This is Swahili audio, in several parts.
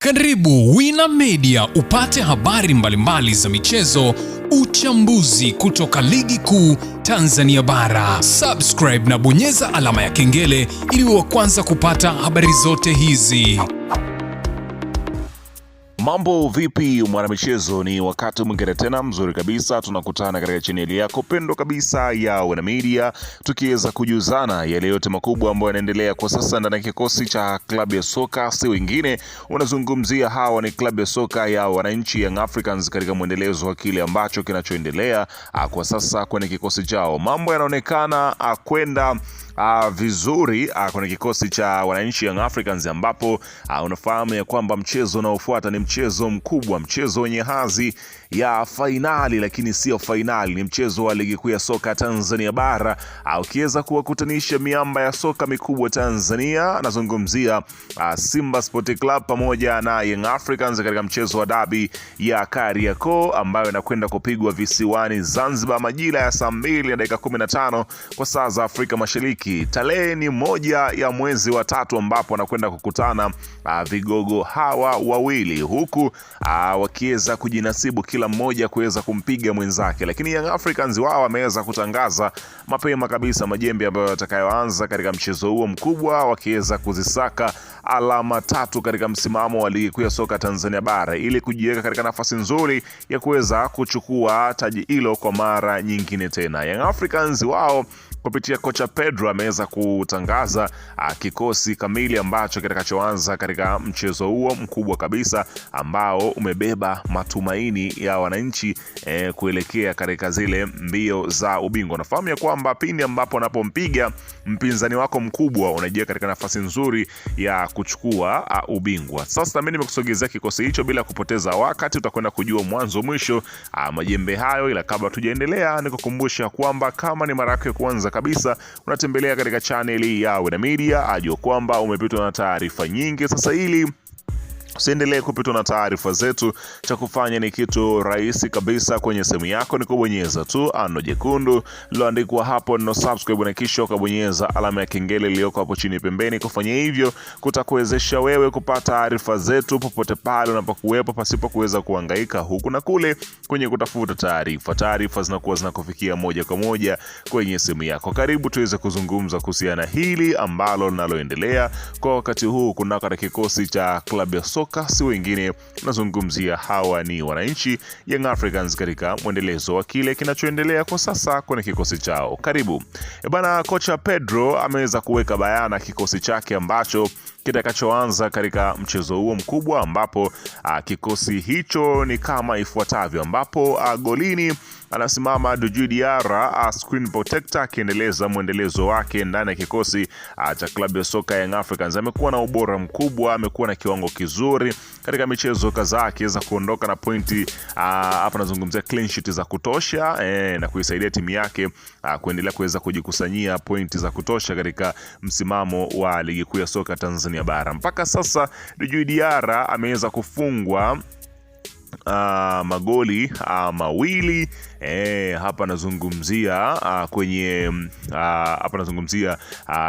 Karibu Wina Media upate habari mbalimbali za michezo, uchambuzi kutoka ligi kuu Tanzania bara. Subscribe na bonyeza alama ya kengele ili uwe wa kwanza kupata habari zote hizi. Mambo vipi mwanamichezo, ni wakati mwingine tena mzuri kabisa tunakutana katika chaneli yako pendo kabisa ya Wina Media, tukiweza kujuzana yale yote makubwa ambayo yanaendelea kwa sasa ndani ya kikosi cha klabu ya soka si wengine. Unazungumzia hawa ni klabu ya soka ya wananchi Young Africans katika mwendelezo wa kile ambacho kinachoendelea kwa sasa kwenye kikosi chao. Mambo yanaonekana kwenda vizuri kwenye kikosi cha wananchi Young Africans, ambapo unafahamu ya kwamba mchezo unaofuata ni mchezo mkubwa, mchezo wenye hadhi ya fainali, lakini sio fainali, ni mchezo wa ligi kuu ya soka Tanzania bara, ukiweza kuwakutanisha miamba ya soka mikubwa Tanzania. Nazungumzia Simba Sport Club pamoja na Young Africans katika mchezo wa dabi ya Kariakoo ambayo inakwenda kupigwa visiwani Zanzibar majira ya saa 2:15 kwa saa za Afrika Mashariki. Tarehe ni 1 ya mwezi wa 3 ambapo wanakwenda kukutana vigogo hawa wawili, huku wakiweza kujinasibu kila mmoja kuweza kumpiga mwenzake. Lakini Young Africans wao wameweza kutangaza mapema kabisa majembe ambayo watakayoanza katika mchezo huo mkubwa, wakiweza kuzisaka alama 3 katika msimamo wa ligi kuu ya soka Tanzania bara ili kujiweka katika nafasi nzuri ya kuweza kuchukua taji hilo kwa mara nyingine tena. Young Africans wao kupitia kocha Pedro ameweza kutangaza kikosi kamili ambacho kitakachoanza katika mchezo huo mkubwa kabisa ambao umebeba matumaini ya wananchi kuelekea katika zile mbio za ubingwa. Nafahamu ya kwamba pindi ambapo unapompiga mpinzani wako mkubwa unajiweka katika nafasi nzuri ya kuchukua ubingwa. Sasa mimi nimekusogezea kikosi hicho bila kupoteza wakati, utakwenda kujua mwanzo mwisho majembe hayo, ila kabla tujaendelea nikukumbusha kwamba kama ni mara yako ya kwanza kabisa unatembelea katika channel ya Wina Media, ajua kwamba umepitwa na taarifa nyingi. Sasa ili usiendelee kupitwa na taarifa zetu, cha kufanya ni kitu rahisi kabisa. Kwenye simu yako ni kubonyeza tu ano jekundu liloandikwa hapo no subscribe, na kisha ukabonyeza alama ya kengele iliyoko hapo chini pembeni. Kufanya hivyo kutakuwezesha wewe kupata taarifa zetu popote pale unapokuwepo, pasipo kuweza kuhangaika huku na kule kwenye kutafuta taarifa. Taarifa zinakuwa zinakufikia moja kwa moja kwenye simu yako. Karibu tuweze kuzungumza kuhusiana hili ambalo linaloendelea kwa wakati huu kunako kikosi cha klabu ya soka si wengine. Nazungumzia hawa ni wananchi Young Africans katika mwendelezo wa kile kinachoendelea kwa sasa kwenye kikosi chao. Karibu. Bana, kocha Pedro ameweza kuweka bayana kikosi chake ambacho kitakachoanza katika mchezo huo mkubwa, ambapo kikosi hicho ni kama ifuatavyo, ambapo golini anasimama Djigui Diarra, screen protector, akiendeleza mwendelezo wake ndani ya kikosi cha klabu ya soka Young Africans. Amekuwa na ubora mkubwa, amekuwa na kiwango kizuri katika michezo kadhaa, akiweza kuondoka na pointi hapa nazungumzia clean sheet za kutosha na kuisaidia timu yake kuendelea kuweza kujikusanyia pointi za kutosha katika msimamo wa ligi kuu ya soka Tanzania bara. Mpaka sasa Djigui Diarra ameweza kufungwa magoli mawili. Hapa nazungumzia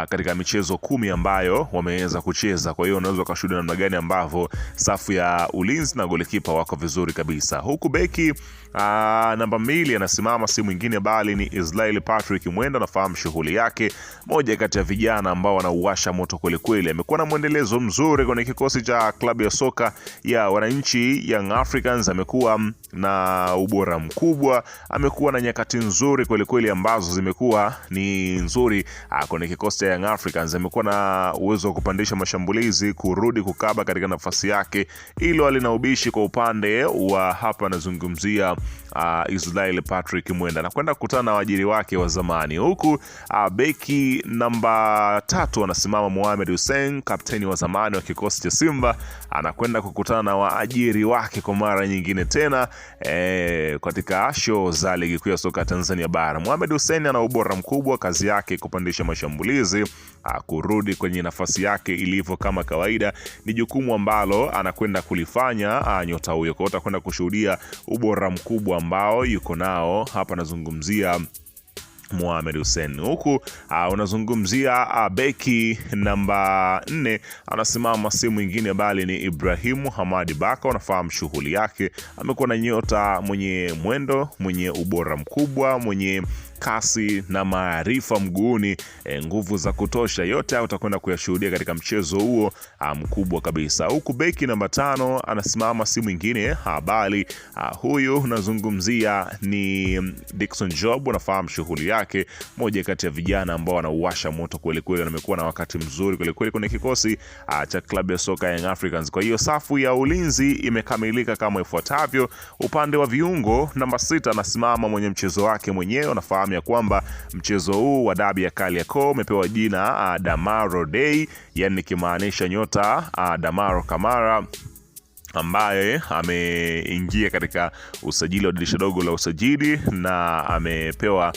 katika michezo 10 ambayo wameweza kucheza. Kwa hiyo unaweza kushuhudia namna gani ambavyo safu ya ulinzi na golikipa wako vizuri kabisa, huku beki namba 2 anasimama si mwingine bali ni Israel Patrick Mwenda. Nafahamu shughuli yake, moja kati ya vijana ambao wanauwasha moto kweli kweli. Amekuwa na mwendelezo mzuri kwenye kikosi cha klabu ya soka ya wananchi Young Africans, amekuwa na ubora mkubwa, amekuwa na nyakati nzuri kweli kweli ambazo zimekuwa ni nzuri kwenye kikosi cha Young Africans. Amekuwa na uwezo wa kupandisha mashambulizi, kurudi kukaba katika nafasi yake, ilo alina ubishi kwa upande wa hapa nazungumzia Israel Patrick Mwenda, na kwenda kukutana na waajiri wake wa zamani, huku beki namba 3 anasimama Mohamed Hussein, kapteni wa zamani wa kikosi cha Simba, anakwenda kukutana na waajiri wake kwa mara nyingine tena katika show za ligi kuu ya soka Tanzania bara. Mohamed Hussein ana ubora mkubwa, kazi yake kupandisha mashambulizi, kurudi kwenye nafasi yake ilivyo kama kawaida, ni jukumu ambalo anakwenda kulifanya nyota huyo. Kwa hiyo utakwenda kushuhudia ubora mkubwa ambao yuko nao hapa. Nazungumzia Mohamed Hussein. Huku unazungumzia beki namba 4 anasimama si mwingine bali ni Ibrahimu Hamadi Baka. Unafahamu shughuli yake, amekuwa na nyota mwenye mwendo, mwenye ubora mkubwa, mwenye kasi na maarifa mguuni, nguvu za kutosha. Yote hayo utakwenda kuyashuhudia katika mchezo huo mkubwa kabisa. Huku beki namba 5 anasimama si mwingine bali huyu unazungumzia ni Dickson Job. Unafahamu shughuli yake, moja kati ya vijana ambao wanauwasha moto kweli kweli, na amekuwa na wakati mzuri kweli kweli kwenye kikosi cha klabu ya soka Young Africans. Kwa hiyo safu ya ulinzi imekamilika kama ifuatavyo. Upande wa viungo, namba 6 anasimama mwenye mchezo wake mwenyewe. Unafahamu ya kwamba mchezo huu wa dabi ya Kariakoo umepewa jina Damaro Day, yani nikimaanisha nyota Damaro Kamara ambaye ameingia katika usajili wa dirisha dogo la usajili na amepewa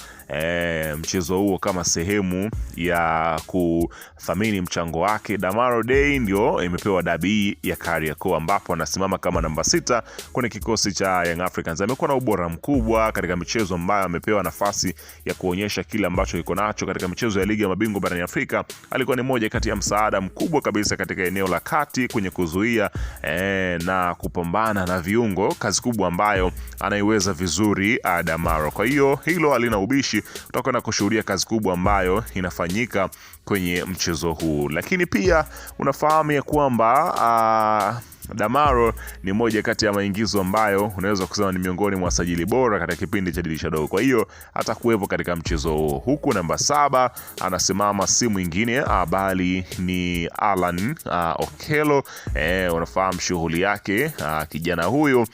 mchezo huo kama sehemu ya kuthamini mchango wake. Damaro Day ndio imepewa dabi ya Kariakoo, ambapo anasimama kama namba 6 kwenye kikosi cha Young Africans. Amekuwa na ubora mkubwa katika michezo ambayo amepewa nafasi ya kuonyesha kile ambacho yuko nacho katika michezo ya ligi ya mabingwa barani Afrika. Alikuwa ni moja kati ya msaada mkubwa kabisa katika eneo la kati kwenye kuzuia na kupambana na viungo, kazi kubwa ambayo anaiweza vizuri Damaro. Kwa hiyo hilo halina ubishi, utakwenda kushuhudia kazi kubwa ambayo inafanyika kwenye mchezo huu. Lakini pia unafahamu ya kwamba Damaro ni moja kati ya maingizo ambayo unaweza kusema ni miongoni mwa wasajili bora katika kipindi cha dirisha dogo. Kwa hiyo hata kuwepo katika mchezo huo. Huku namba 7 anasimama si mwingine bali ni Alan Okello. Unafahamu shughuli yake, kijana huyu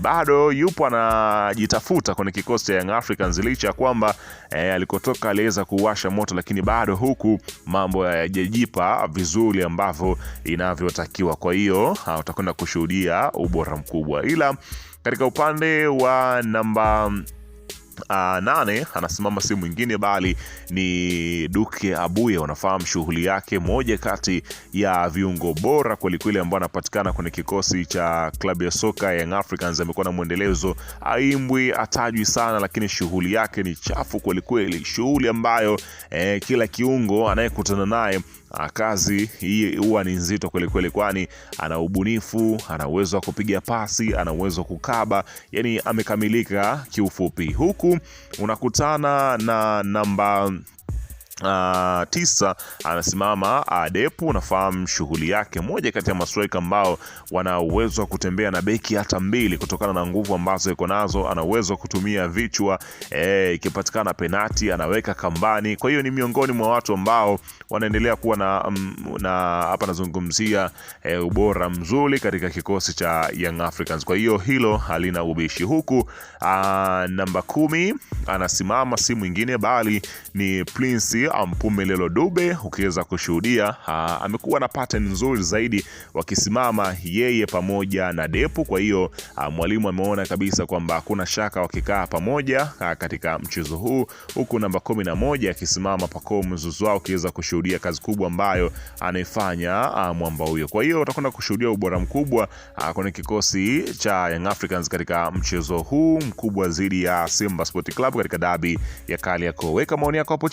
bado yupo anajitafuta kwenye kikosi cha Young Africans, licha ya kwamba alikotoka aliweza kuwasha moto, lakini bado huku mambo hayajajipa vizuri ambavyo inavyotakiwa. Kwa hiyo utakwenda kushuhudia ubora mkubwa. Ila katika upande wa namba 8 anasimama si mwingine bali ni Duke Abuye. Unafahamu shughuli yake, moja kati ya viungo bora kweli kweli ambao anapatikana kwenye kikosi cha klabu ya soka Young Africans. Amekuwa na mwendelezo, aimbwi atajwi sana, lakini shughuli yake ni chafu kweli kweli, shughuli ambayo kila kiungo anayekutana naye kazi hii huwa ni nzito kweli kweli, kwani ana ubunifu, ana uwezo wa kupiga pasi, ana uwezo wa kukaba, yani amekamilika kiufupi. Huku unakutana na namba 9 anasimama Adepu. Unafahamu shughuli yake, moja kati ya mastrika ambao wana uwezo wa kutembea na beki hata 2 kutokana na nguvu ambazo yuko nazo. Ana uwezo wa kutumia vichwa, ikipatikana penati anaweka kambani. Kwa hiyo ni miongoni mwa watu ambao wanaendelea kuwa na hapa nazungumzia ubora mzuri katika kikosi cha Young Africans. Kwa hiyo hilo halina ubishi. Huku namba 10 anasimama si mwingine bali ni Prince Mpumelelo Dube. Ukiweza kushuhudia amekuwa na pattern nzuri zaidi wakisimama yeye pamoja na Depu. Kwa hiyo mwalimu ameona kabisa kwamba hakuna shaka wakikaa pamoja katika mchezo huu. Huku namba 11 akisimama Pacome Zouzoua, ukiweza kushuhudia kazi kubwa ambayo anaifanya mwamba huyo. Kwa hiyo utakwenda kushuhudia ubora mkubwa kwenye kikosi cha Young Africans katika mchezo huu mkubwa dhidi ya Simba Sport Club katika dabi ya Kariakoo. Weka maoni yako hapo.